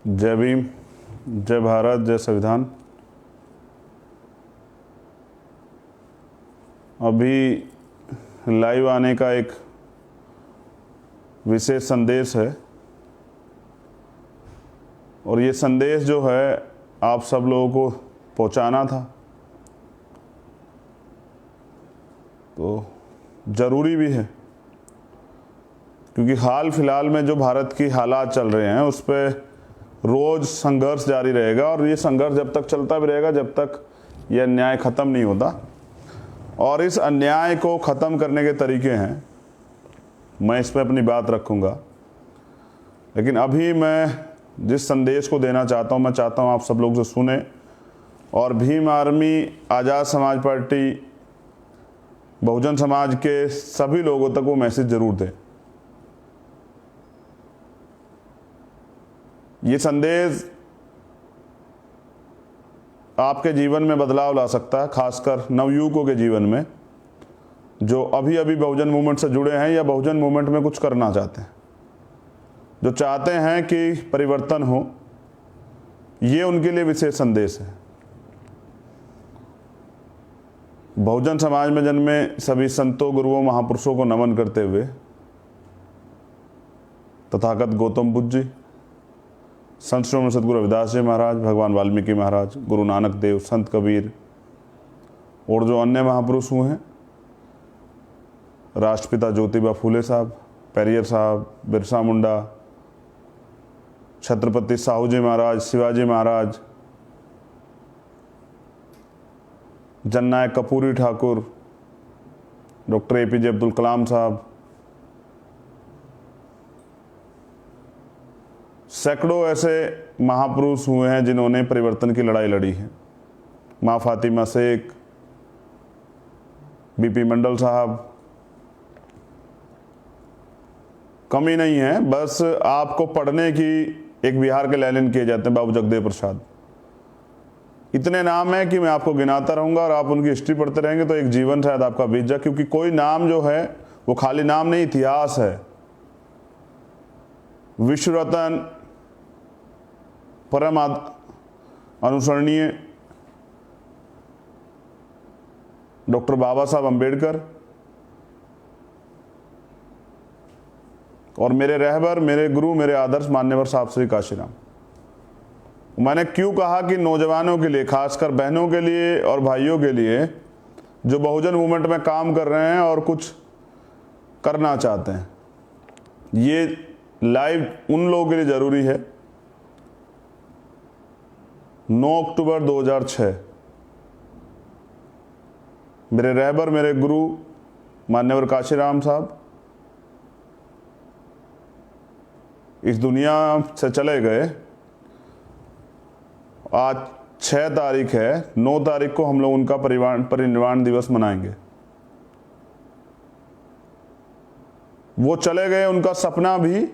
जय भीम, जय भारत, जय संविधान। अभी लाइव आने का एक विशेष संदेश है और ये संदेश जो है आप सब लोगों को पहुंचाना था, तो ज़रूरी भी है क्योंकि हाल फिलहाल में जो भारत की हालात चल रहे हैं उस पर रोज़ संघर्ष जारी रहेगा और ये संघर्ष जब तक चलता भी रहेगा जब तक ये अन्याय ख़त्म नहीं होता। और इस अन्याय को ख़त्म करने के तरीके हैं, मैं इस पर अपनी बात रखूँगा। लेकिन अभी मैं जिस संदेश को देना चाहता हूँ, मैं चाहता हूँ आप सब लोग जो सुने और भीम आर्मी, आज़ाद समाज पार्टी, बहुजन समाज के सभी लोगों तक वो मैसेज ज़रूर दें। ये संदेश आपके जीवन में बदलाव ला सकता है, खासकर नवयुवकों के जीवन में जो अभी अभी बहुजन मूवमेंट से जुड़े हैं या बहुजन मूवमेंट में कुछ करना चाहते हैं, जो चाहते हैं कि परिवर्तन हो। ये उनके लिए विशेष संदेश है। बहुजन समाज में जन्मे सभी संतों, गुरुओं, महापुरुषों को नमन करते हुए तथागत गौतम बुद्ध जी, संत श्रोमणी सद्गुरु रविदास जी महाराज, भगवान वाल्मीकि महाराज, गुरु नानक देव, संत कबीर और जो अन्य महापुरुष हुए हैं, राष्ट्रपिता ज्योतिबा फूले साहब, पेरियर साहब, बिरसा मुंडा, छत्रपति साहू जी महाराज, शिवाजी महाराज, जननायक कपूरी ठाकुर, डॉक्टर APJ अब्दुल कलाम साहब, सैकड़ों ऐसे महापुरुष हुए हैं जिन्होंने परिवर्तन की लड़ाई लड़ी है। माँ फातिमा शेख, BP मंडल साहब, कमी नहीं है, बस आपको पढ़ने की एक बिहार के लैलिन किए जाते हैं, बाबू जगदेव प्रसाद। इतने नाम हैं कि मैं आपको गिनाता रहूँगा और आप उनकी हिस्ट्री पढ़ते रहेंगे तो एक जीवन शायद आपका बीत जाए, क्योंकि कोई नाम जो है वो खाली नाम नहीं, इतिहास है। विश्व रत्न, परम अनुसरणीय डॉक्टर बाबा साहब अम्बेडकर और मेरे रहबर, मेरे गुरु, मेरे आदर्श मान्यवर साहब श्री काशीराम। मैंने क्यों कहा कि नौजवानों के लिए, खासकर बहनों के लिए और भाइयों के लिए जो बहुजन मूवमेंट में काम कर रहे हैं और कुछ करना चाहते हैं, ये लाइव उन लोगों के लिए ज़रूरी है। 9 अक्टूबर 2006 मेरे रहबर, मेरे गुरु मान्यवर काशीराम साहब इस दुनिया से चले गए। आज 6 तारीख है, 9 तारीख को हम लोग उनका परिनिर्वाण दिवस मनाएंगे। वो चले गए, उनका सपना भी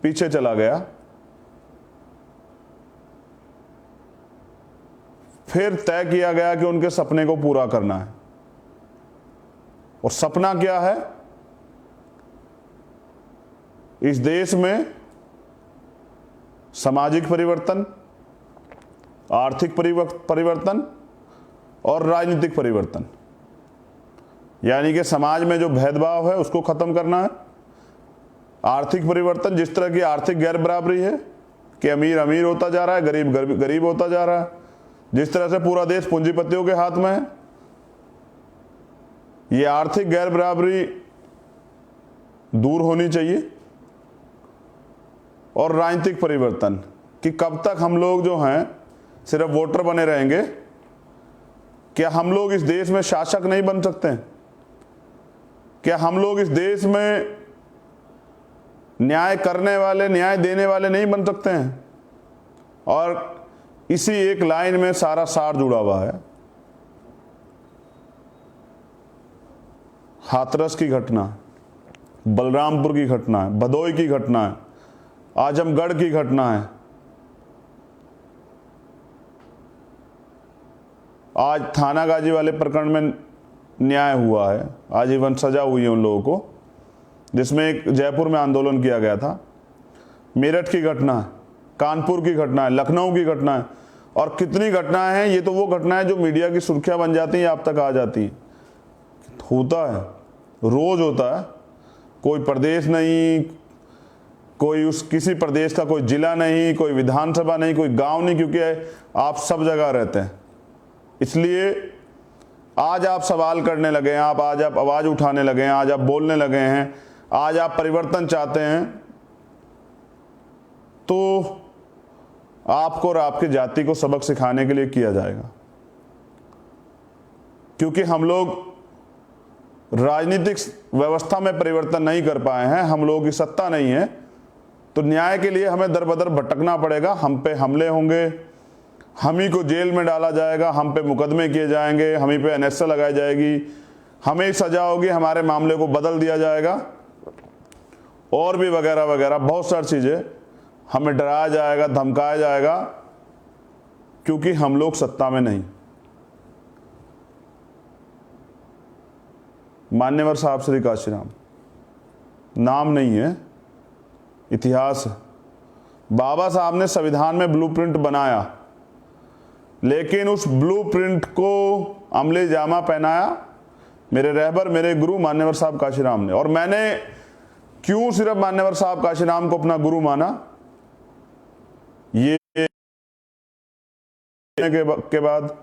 पीछे चला गया। फिर तय किया गया कि उनके सपने को पूरा करना है। और सपना क्या है? इस देश में सामाजिक परिवर्तन, आर्थिक परिवर्तन और राजनीतिक परिवर्तन, यानी कि समाज में जो भेदभाव है उसको खत्म करना है। आर्थिक परिवर्तन, जिस तरह की आर्थिक गैर बराबरी है कि अमीर अमीर होता जा रहा है, गरीब गरीब होता जा रहा है, जिस तरह से पूरा देश पूंजीपतियों के हाथ में है, ये आर्थिक गैर बराबरी दूर होनी चाहिए। और राजनीतिक परिवर्तन कि कब तक हम लोग जो हैं सिर्फ वोटर बने रहेंगे? क्या हम लोग इस देश में शासक नहीं बन सकते हैं? क्या हम लोग इस देश में न्याय करने वाले, न्याय देने वाले नहीं बन सकते हैं? और इसी एक लाइन में सारा सार जुड़ा हुआ है। हाथरस की घटना, बलरामपुर की घटना है, भदोई की घटना है, आजमगढ़ की घटना है, आज थाना गाजी वाले प्रकरण में न्याय हुआ है, आजीवन सजा हुई है उन लोगों को, जिसमें एक जयपुर में आंदोलन किया गया था। मेरठ की घटना, कानपुर की घटना है, लखनऊ की घटना है, और कितनी घटनाएं हैं। ये तो वो घटनाएं जो मीडिया की सुर्खियां बन जाती हैं, आप तक आ जाती हैं। होता है, रोज होता है। कोई प्रदेश नहीं, कोई उस किसी प्रदेश का कोई जिला नहीं, कोई विधानसभा नहीं, कोई गांव नहीं, क्योंकि आप सब जगह रहते हैं। इसलिए आज आप सवाल करने लगे हैं, आज आप आवाज उठाने लगे हैं, आज आप बोलने लगे हैं, आज आप परिवर्तन चाहते हैं, तो आपको और आपकी जाति को सबक सिखाने के लिए किया जाएगा। क्योंकि हम लोग राजनीतिक व्यवस्था में परिवर्तन नहीं कर पाए हैं, हम लोगों की सत्ता नहीं है, तो न्याय के लिए हमें दर बदर भटकना पड़ेगा। हम पे हमले होंगे, हम ही को जेल में डाला जाएगा, हम पे मुकदमे किए जाएंगे, हम ही पे एनएसए लगाई जाएगी, हमें ही सजा होगी, हमारे मामले को बदल दिया जाएगा, और भी वगैरह वगैरह बहुत सारी चीज़ें। हमें डराया जाएगा, धमकाया जाएगा, क्योंकि हम लोग सत्ता में नहीं। मान्यवर साहब श्री काशीराम नाम नहीं है, इतिहास है। बाबा साहब ने संविधान में ब्लूप्रिंट बनाया, लेकिन उस ब्लूप्रिंट को अमले जामा पहनाया मेरे रहबर, मेरे गुरु मान्यवर साहब काशीराम ने। और मैंने क्यों सिर्फ मान्यवर साहब काशीराम को अपना गुरु माना, ये के बाद,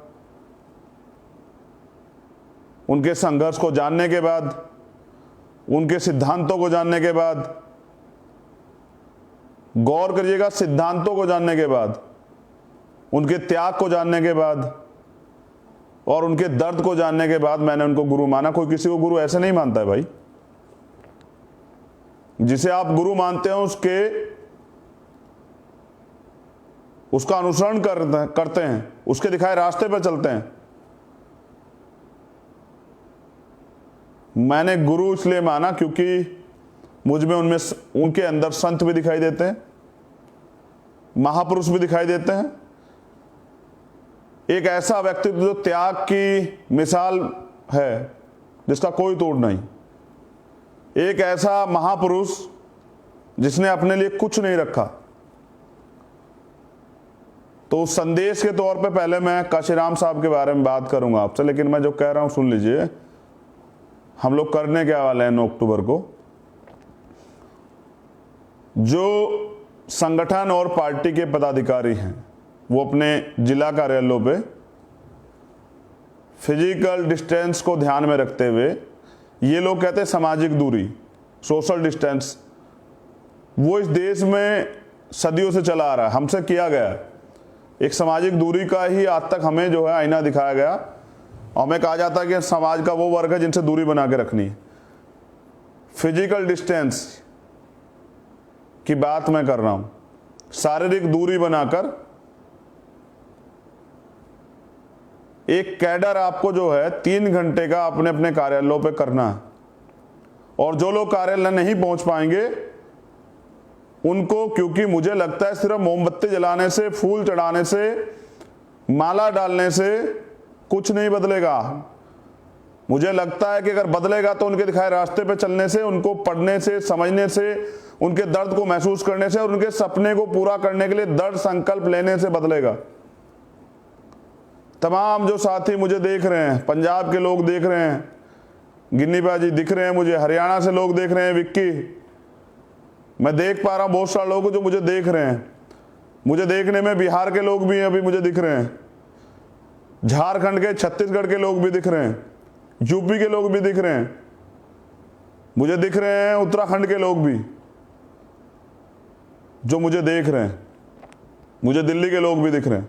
उनके संघर्ष को जानने के बाद, उनके सिद्धांतों को जानने के बाद, गौर करिएगा, सिद्धांतों को जानने के बाद, उनके त्याग को जानने के बाद और उनके दर्द को जानने के बाद मैंने उनको गुरु माना। कोई किसी को गुरु ऐसे नहीं मानता है भाई। जिसे आप गुरु मानते हो उसका अनुसरण करते हैं, उसके दिखाए रास्ते पर चलते हैं। मैंने गुरु इसलिए माना क्योंकि मुझ में उनके अंदर संत भी दिखाई देते हैं, महापुरुष भी दिखाई देते हैं। एक ऐसा व्यक्तित्व जो त्याग की मिसाल है, जिसका कोई तोड़ नहीं। एक ऐसा महापुरुष जिसने अपने लिए कुछ नहीं रखा। तो उस संदेश के तौर पे पहले मैं काशीराम साहब के बारे में बात करूंगा आपसे, लेकिन मैं जो कह रहा हूं सुन लीजिए। हम लोग करने क्या वाले हैं 9 अक्टूबर को, जो संगठन और पार्टी के पदाधिकारी हैं वो अपने जिला कार्यालयों पे फिजिकल डिस्टेंस को ध्यान में रखते हुए, ये लोग कहते हैं सामाजिक दूरी, सोशल डिस्टेंस, वो इस देश में सदियों से चला आ रहा है, हमसे किया गया है। एक सामाजिक दूरी का ही आज तक हमें जो है आईना दिखाया गया, और हमें कहा जाता है कि समाज का वो वर्ग है जिनसे दूरी बना के रखनी है। फिजिकल डिस्टेंस की बात मैं कर रहा हूं, शारीरिक दूरी बनाकर एक कैडर आपको जो है 3 घंटे का अपने अपने कार्यालयों पे करना है। और जो लोग कार्यालय नहीं पहुंच पाएंगे उनको, क्योंकि मुझे लगता है सिर्फ मोमबत्ती जलाने से, फूल चढ़ाने से, माला डालने से कुछ नहीं बदलेगा। मुझे लगता है कि अगर बदलेगा तो उनके दिखाए रास्ते पे चलने से, उनको पढ़ने से, समझने से, उनके दर्द को महसूस करने से और उनके सपने को पूरा करने के लिए दृढ़ संकल्प लेने से बदलेगा। तमाम जो साथी मुझे देख रहे हैं, पंजाब के लोग देख रहे हैं, गिन्नी बाजी दिख रहे हैं मुझे, हरियाणा से लोग देख रहे हैं, विक्की, मैं देख पा रहा हूं बहुत सारे लोग जो मुझे देख रहे हैं। मुझे देखने में बिहार के लोग भी अभी मुझे दिख रहे हैं, झारखंड के, छत्तीसगढ़ के लोग भी दिख रहे हैं, यूपी के लोग भी दिख रहे हैं, मुझे दिख रहे हैं उत्तराखंड के लोग भी जो मुझे देख रहे हैं, मुझे दिल्ली के लोग भी दिख रहे हैं।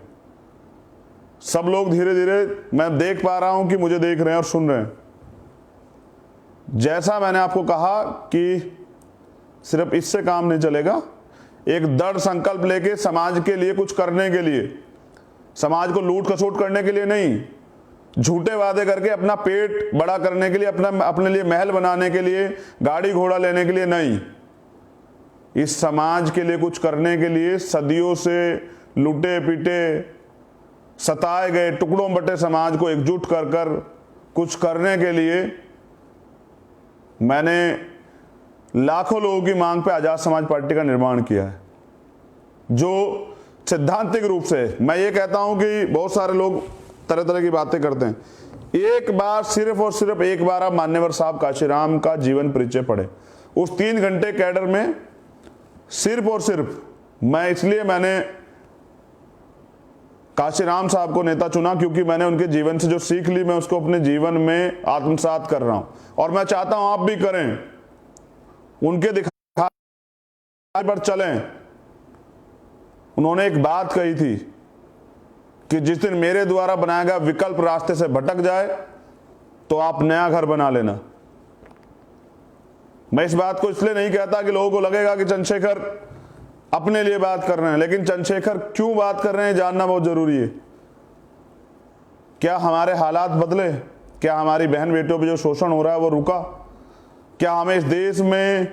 सब लोग धीरे धीरे मैं देख पा रहा हूं कि मुझे देख रहे हैं और सुन रहे हैं। जैसा मैंने आपको कहा कि सिर्फ इससे काम नहीं चलेगा, एक दृढ़ संकल्प लेके समाज के लिए कुछ करने के लिए, समाज को लूट खसोट करने के लिए नहीं, झूठे वादे करके अपना पेट बड़ा करने के लिए, अपने लिए महल बनाने के लिए, गाड़ी घोड़ा लेने के लिए नहीं, इस समाज के लिए कुछ करने के लिए, सदियों से लूटे पीटे सताए गए टुकड़ों बटे समाज को एकजुट कर कर कुछ करने के लिए मैंने लाखों लोगों की मांग पे आजाद समाज पार्टी का निर्माण किया है। जो सिद्धांतिक रूप से, मैं ये कहता हूं कि बहुत सारे लोग तरह तरह की बातें करते हैं, एक बार, सिर्फ और सिर्फ एक बार आप मान्यवर साहब काशीराम का जीवन परिचय पढ़े। उस 3 घंटे कैडर में सिर्फ और सिर्फ मैंने काशीराम साहब को नेता चुना, क्योंकि मैंने उनके जीवन से जो सीख ली मैं उसको अपने जीवन में आत्मसात कर रहा हूं और मैं चाहता हूं आप भी करें, उनके दिखा पर चलें। उन्होंने एक बात कही थी कि जिस दिन मेरे द्वारा बनाया गया विकल्प रास्ते से भटक जाए तो आप नया घर बना लेना। मैं इस बात को इसलिए नहीं कहता कि लोगों को लगेगा कि चंद्रशेखर अपने लिए बात कर रहे हैं, लेकिन चंद्रशेखर क्यों बात कर रहे हैं जानना बहुत जरूरी है। क्या हमारे हालात बदले? क्या हमारी बहन बेटियों पे जो शोषण हो रहा है वो रुका? क्या हमें इस देश में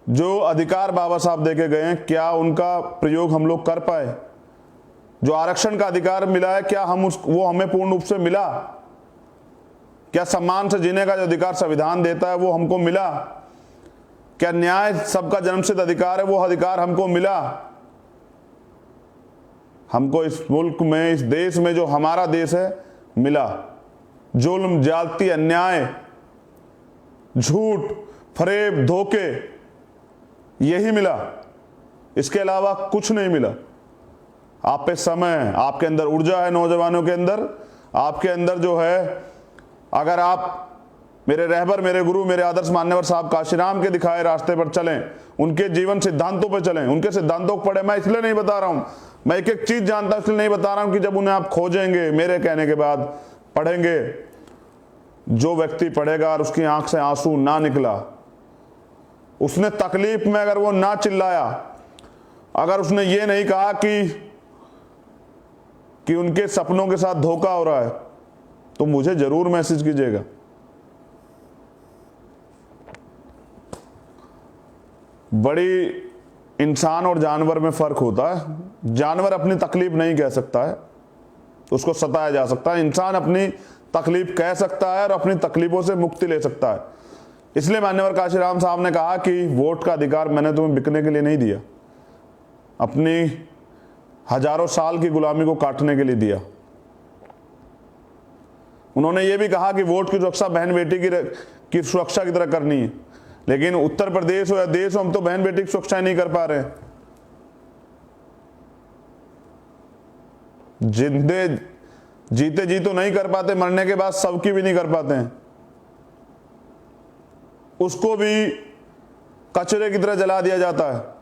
जो अधिकार बाबा साहब देके गए हैं, क्या उनका प्रयोग हम लोग कर पाए? जो आरक्षण का अधिकार मिला है, क्या वो हमें पूर्ण रूप से मिला? क्या सम्मान से जीने का जो अधिकार संविधान देता है वो हमको मिला? क्या न्याय सबका जन्मसिद्ध अधिकार है, वो अधिकार हमको मिला? हमको इस मुल्क में, इस देश में, जो हमारा देश है, मिला? जुल्म, ज्यादती, अन्याय, झूठ, फरेब, धोखे, यही मिला। इसके अलावा कुछ नहीं मिला। आप पे समय, आपके अंदर ऊर्जा है, नौजवानों के अंदर, आपके अंदर जो है, अगर आप मेरे रहबर, मेरे गुरु, मेरे आदर्श मान्यवर साहब काशीराम के दिखाए रास्ते पर चलें, उनके जीवन सिद्धांतों पर चलें, उनके सिद्धांतों को पढ़े। मैं इसलिए नहीं बता रहा हूं, मैं एक एक चीज जानता हूं, इसलिए नहीं बता रहा हूं कि जब उन्हें आप खोजेंगे, मेरे कहने के बाद पढ़ेंगे, जो व्यक्ति पढ़ेगा और उसकी आंख से आंसू ना निकला, उसने तकलीफ में अगर वो ना चिल्लाया, अगर उसने ये नहीं कहा कि उनके सपनों के साथ धोखा हो रहा है, तो मुझे जरूर मैसेज कीजिएगा। बड़ी इंसान और जानवर में फर्क होता है। जानवर अपनी तकलीफ नहीं कह सकता है, उसको सताया जा सकता है। इंसान अपनी तकलीफ कह सकता है और अपनी तकलीफों से मुक्ति ले सकता है। इसलिए मान्यवर काशीराम साहब ने कहा कि वोट का अधिकार मैंने तुम्हें बिकने के लिए नहीं दिया, अपनी हजारों साल की गुलामी को काटने के लिए दिया। उन्होंने ये भी कहा कि वोट की सुरक्षा बहन बेटी की सुरक्षा की तरह करनी है, लेकिन उत्तर प्रदेश हो या देश हो, हम तो बहन बेटी की सुरक्षा नहीं कर पा रहे। जिंदे जीते जी तो नहीं कर पाते, मरने के बाद सबकी भी नहीं कर पाते हैं, उसको भी कचरे की तरह जला दिया जाता है।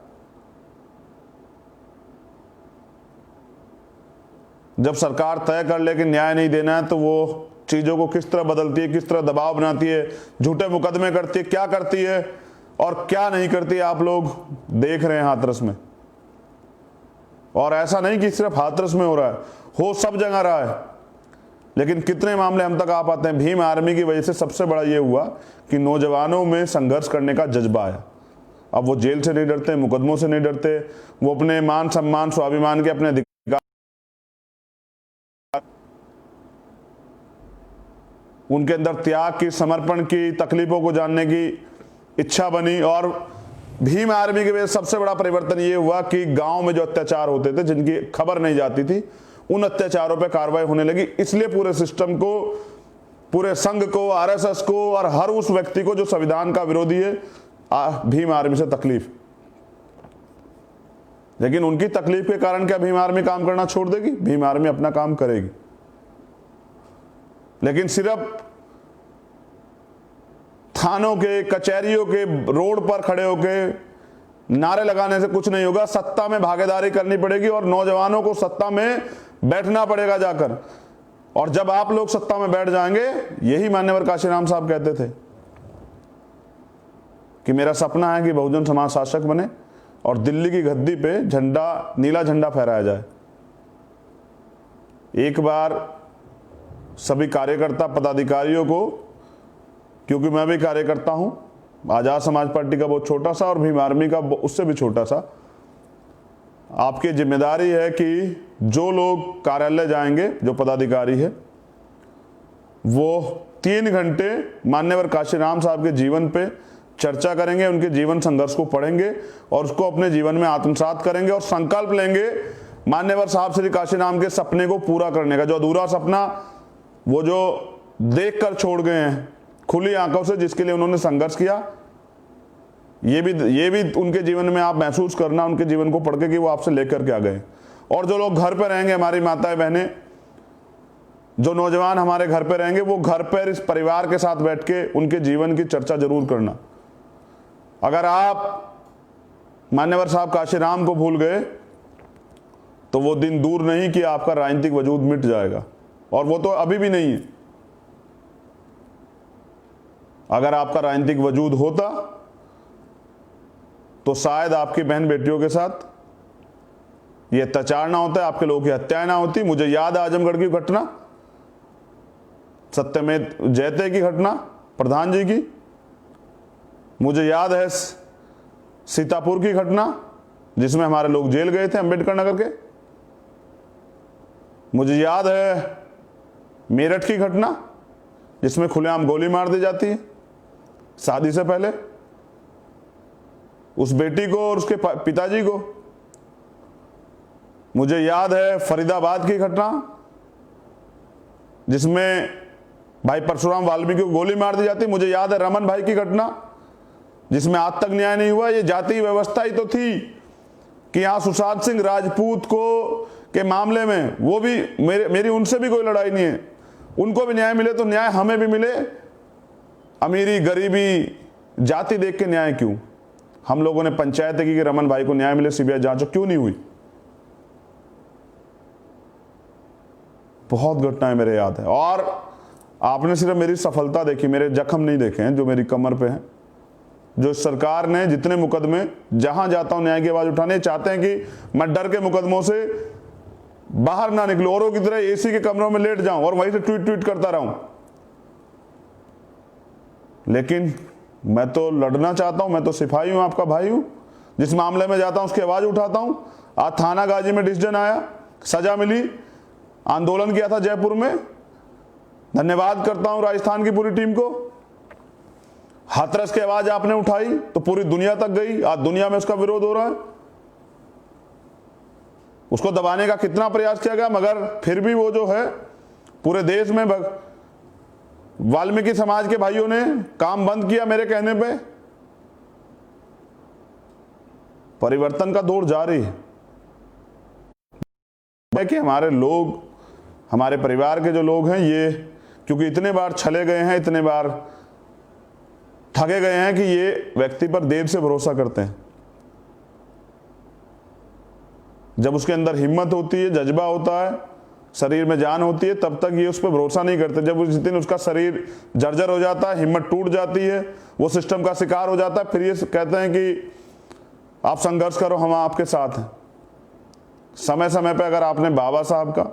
जब सरकार तय कर ले कि न्याय नहीं देना है, तो वो चीजों को किस तरह बदलती है, किस तरह दबाव बनाती है, झूठे मुकदमे करती है, क्या करती है और क्या नहीं करती है, आप लोग देख रहे हैं हाथरस में। और ऐसा नहीं कि सिर्फ हाथरस में हो रहा है, हो सब जगह रहा है, लेकिन कितने मामले हम तक आ पाते हैं। भीम आर्मी की वजह से सबसे बड़ा ये हुआ कि नौजवानों में संघर्ष करने का जज्बा आया। अब वो जेल से नहीं डरते, मुकदमों से नहीं डरते, वो अपने मान सम्मान स्वाभिमान के अपने अधिकार, उनके अंदर त्याग की, समर्पण की, तकलीफों को जानने की इच्छा बनी। और भीम आर्मी की वजह से सबसे बड़ा परिवर्तन ये हुआ कि गांव में जो अत्याचार होते थे, जिनकी खबर नहीं जाती थी, उन अत्याचारों पे कार्रवाई होने लगी। इसलिए पूरे सिस्टम को, पूरे संघ को, आरएसएस को और हर उस व्यक्ति को जो संविधान का विरोधी है, भीम आर्मी से तकलीफ। लेकिन उनकी तकलीफ के कारण क्या भीम आर्मी काम करना छोड़ देगी? भीम आर्मी अपना काम करेगी। लेकिन सिर्फ थानों के, कचहरियों के रोड पर खड़े होके नारे लगाने से कुछ नहीं होगा। सत्ता में भागीदारी करनी पड़ेगी और नौजवानों को सत्ता में बैठना पड़ेगा जाकर। और जब आप लोग सत्ता में बैठ जाएंगे, यही मान्यवर काशीराम साहब कहते थे कि मेरा सपना है कि बहुजन समाज शासक बने और दिल्ली की गद्दी पे झंडा, नीला झंडा फहराया जाए। एक बार सभी कार्यकर्ता पदाधिकारियों को, क्योंकि मैं भी कार्यकर्ता हूं, आजाद समाज पार्टी का बहुत छोटा सा और भीम आर्मी का उससे भी छोटा सा, आपकी जिम्मेदारी है कि जो लोग कार्यालय जाएंगे, जो पदाधिकारी है, वो 3 घंटे मान्यवर काशीराम साहब के जीवन पे, चर्चा करेंगे, उनके जीवन संघर्ष को पढ़ेंगे और उसको अपने जीवन में आत्मसात करेंगे और संकल्प लेंगे मान्यवर साहब श्री काशीराम के सपने को पूरा करने का। जो अधूरा सपना वो जो देख कर छोड़ गए हैं खुली आंखों से, जिसके लिए उन्होंने संघर्ष किया, ये भी उनके जीवन में आप महसूस करना, उनके जीवन को पढ़ के कि वो आपसे लेकर के आ गए। और जो लोग घर पर रहेंगे, हमारी माताएं बहनें, जो नौजवान हमारे घर पे रहेंगे, वो घर पर इस परिवार के साथ बैठ के उनके जीवन की चर्चा जरूर करना। अगर आप मान्यवर साहब काशीराम को भूल गए तो वो दिन दूर नहीं कि आपका राजनीतिक वजूद मिट जाएगा, और वो तो अभी भी नहीं है। अगर आपका राजनीतिक वजूद होता तो शायद आपकी बहन बेटियों के साथ ये अत्याचार ना होता, आपके लोगों की हत्याएं ना होती। मुझे याद है आजमगढ़ की घटना, सत्यमेव जयते की घटना प्रधान जी की, मुझे याद है सीतापुर की घटना जिसमें हमारे लोग जेल गए थे अंबेडकर नगर के, मुझे याद है मेरठ की घटना जिसमें खुलेआम गोली मार दी जाती है शादी से पहले उस बेटी को और उसके पिताजी को। मुझे याद है फरीदाबाद की घटना जिसमें भाई परशुराम वाल्मीकि को गोली मार दी जाती। मुझे याद है रमन भाई की घटना जिसमें आज तक न्याय नहीं हुआ। ये जाति व्यवस्था ही तो थी कि यहां सुशांत सिंह राजपूत को के मामले में वो भी मेरी उनसे भी कोई लड़ाई नहीं है, उनको भी न्याय मिले तो न्याय हमें भी मिले। अमीरी गरीबी जाति देख के न्याय क्यों? हम लोगों ने पंचायत की कि रमन भाई को न्याय मिले, सीबीआई जांच क्यों नहीं हुई? बहुत घटनाएं मेरे याद है। और आपने सिर्फ मेरी सफलता देखी, मेरे जख्म नहीं देखे हैं जो मेरी कमर पे हैं। जो सरकार ने जितने मुकदमे, जहां जाता हूं न्याय की आवाज उठाने, चाहते हैं कि मैं डर के मुकदमों से बाहर ना निकलूं, औरों की तरह एसी के कमरों में लेट जाऊं और वहीं से ट्वीट करता रहूं। लेकिन मैं तो लड़ना चाहता हूं, मैं तो सिपाही हूं, आपका भाई हूं। जिस मामले में जाता हूं उसकी आवाज उठाता हूं। आज थाना गाजी में डिसीजन आया, सजा मिली, आंदोलन किया था जयपुर में, धन्यवाद करता हूं राजस्थान की पूरी टीम को। हाथरस की आवाज आपने उठाई तो पूरी दुनिया तक गई, आज दुनिया में उसका विरोध हो रहा है। उसको दबाने का कितना प्रयास किया गया, मगर फिर भी वो जो है पूरे देश में वाल्मीकि समाज के भाइयों ने काम बंद किया मेरे कहने पे। परिवर्तन का दौर जारी है कि हमारे लोग, हमारे परिवार के जो लोग हैं, ये क्योंकि इतने बार छले गए हैं, इतने बार ठगे गए हैं कि ये व्यक्ति पर देर से भरोसा करते हैं। जब उसके अंदर हिम्मत होती है, जज्बा होता है, शरीर में जान होती है, तब तक ये उस पर भरोसा नहीं करते। जब जिस दिन उसका शरीर जर्जर हो जाता है, हिम्मत टूट जाती है, वो सिस्टम का शिकार हो जाता है, फिर ये कहते हैं कि आप संघर्ष करो, हम आपके साथ हैं। समय समय पे अगर आपने बाबा साहब का,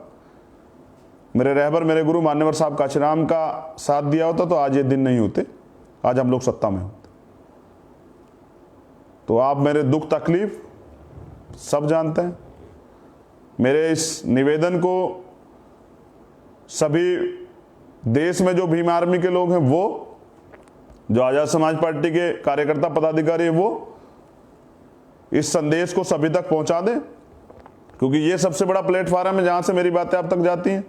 मेरे रहबर, मेरे गुरु मान्यवर साहब काशीराम का साथ दिया होता तो आज ये दिन नहीं होते, आज हम लोग सत्ता में होते। तो आप मेरे दुख तकलीफ सब जानते हैं। मेरे इस निवेदन को सभी देश में जो भीम आर्मी के लोग हैं, वो जो आजाद समाज पार्टी के कार्यकर्ता पदाधिकारी हैं, वो इस संदेश को सभी तक पहुंचा दें, क्योंकि ये सबसे बड़ा प्लेटफॉर्म है जहां से मेरी बातें आप तक जाती हैं।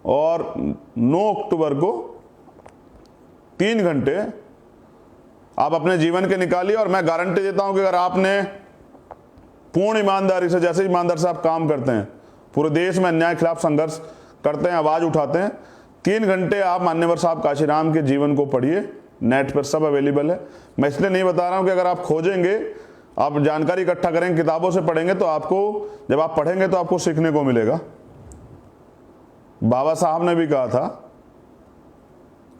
और 9 अक्टूबर को 3 घंटे आप अपने जीवन के निकालिए, और मैं गारंटी देता हूं कि अगर आपने पूर्ण ईमानदारी से, जैसे ईमानदार से आप काम करते हैं, पूरे देश में अन्याय के खिलाफ संघर्ष करते हैं, आवाज उठाते हैं, 3 घंटे आप मान्यवर साहब काशीराम के जीवन को पढ़िए। नेट पर सब अवेलेबल है। मैं इसलिए नहीं बता रहा हूं कि अगर आप खोजेंगे, आप जानकारी इकट्ठा करेंगे, किताबों से पढ़ेंगे, तो आपको, जब आप पढ़ेंगे तो आपको सीखने को मिलेगा। बाबा साहब ने भी कहा था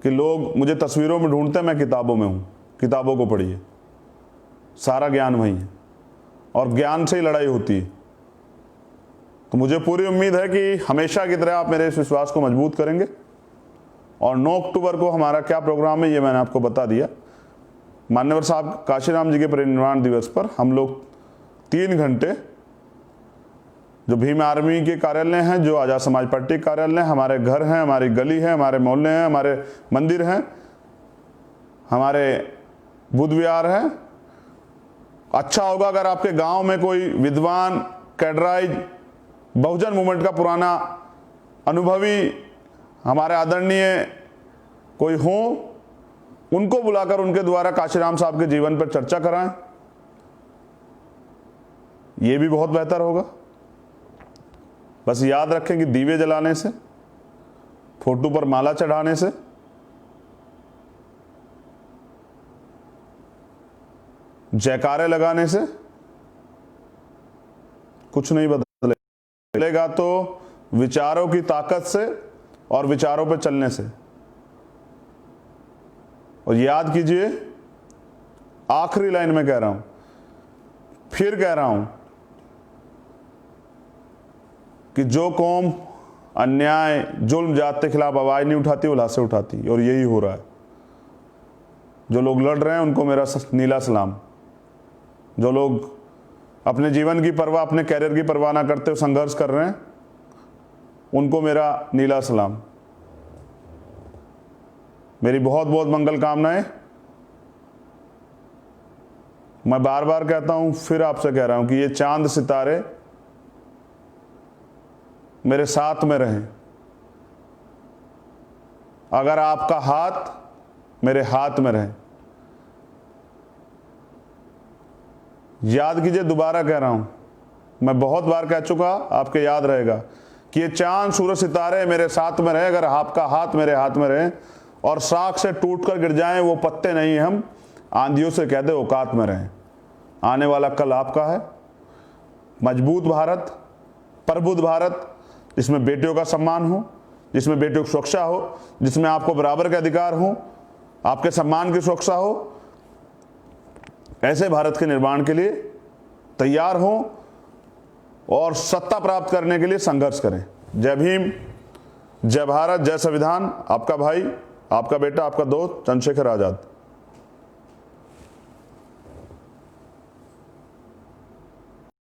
कि लोग मुझे तस्वीरों में ढूंढते हैं, मैं किताबों में हूं। किताबों को पढ़िए, सारा ज्ञान वही है, और ज्ञान से ही लड़ाई होती है। तो मुझे पूरी उम्मीद है कि हमेशा की तरह आप मेरे इस विश्वास को मजबूत करेंगे। और 9 अक्टूबर को हमारा क्या प्रोग्राम है ये मैंने आपको बता दिया। मान्यवर साहब काशीराम जी के परिनिर्वाण दिवस पर हम लोग 3 घंटे, जो भीम आर्मी के कार्यालय हैं, जो आजाद समाज पार्टी कार्यालय, हमारे घर हैं, हमारी गली है, हमारे मोहल्ले हैं, हमारे मंदिर हैं, हमारे बुध विहार है। अच्छा होगा अगर आपके गांव में कोई विद्वान, कैडराइज, बहुजन मूवमेंट का पुराना अनुभवी, हमारे आदरणीय कोई हो, उनको बुलाकर उनके द्वारा काशीराम साहब के जीवन पर चर्चा कराएं, ये भी बहुत बेहतर होगा। बस याद रखें कि दीवे जलाने से, फोटो पर माला चढ़ाने से जयकारे लगाने से कुछ नहीं बदलेगा, तो विचारों की ताकत से और विचारों पर चलने से। और याद कीजिए, आखिरी लाइन में कह रहा हूं, फिर कह रहा हूं कि जो कौम अन्याय, जुल्म, जात के खिलाफ आवाज नहीं उठाती वो लाशें उठाती, और यही हो रहा है। जो लोग लड़ रहे हैं उनको मेरा नीला सलाम। जो लोग अपने जीवन की परवाह, अपने कैरियर की परवाह ना करते हुए संघर्ष कर रहे हैं, उनको मेरा नीला सलाम। मेरी बहुत बहुत मंगल कामनाएं। मैं बार बार कहता हूं, फिर आपसे कह रहा हूं कि ये चांद सितारे मेरे साथ में रहें। अगर आपका हाथ मेरे हाथ में रहे। याद कीजिए, दोबारा कह रहा हूं, मैं बहुत बार कह चुका, आपके याद रहेगा कि ये चांद, सूरज, सितारे मेरे साथ में रहे। अगर आपका हाथ मेरे हाथ में रहे और शाख से टूटकर गिर जाएं वो पत्ते नहीं, हम आंधियों से कहते औकात में रहें। आने वाला कल आपका है। मजबूत भारत, प्रबुद्ध भारत, जिसमें बेटियों का सम्मान हो, जिसमें बेटियों की सुरक्षा हो, जिसमें आपको बराबर के अधिकार हो, आपके सम्मान की सुरक्षा हो, ऐसे भारत के निर्माण के लिए तैयार हो और सत्ता प्राप्त करने के लिए संघर्ष करें। जय भीम, जय भारत, जय संविधान। आपका भाई, आपका बेटा, आपका दोस्त चंद्रशेखर आजाद।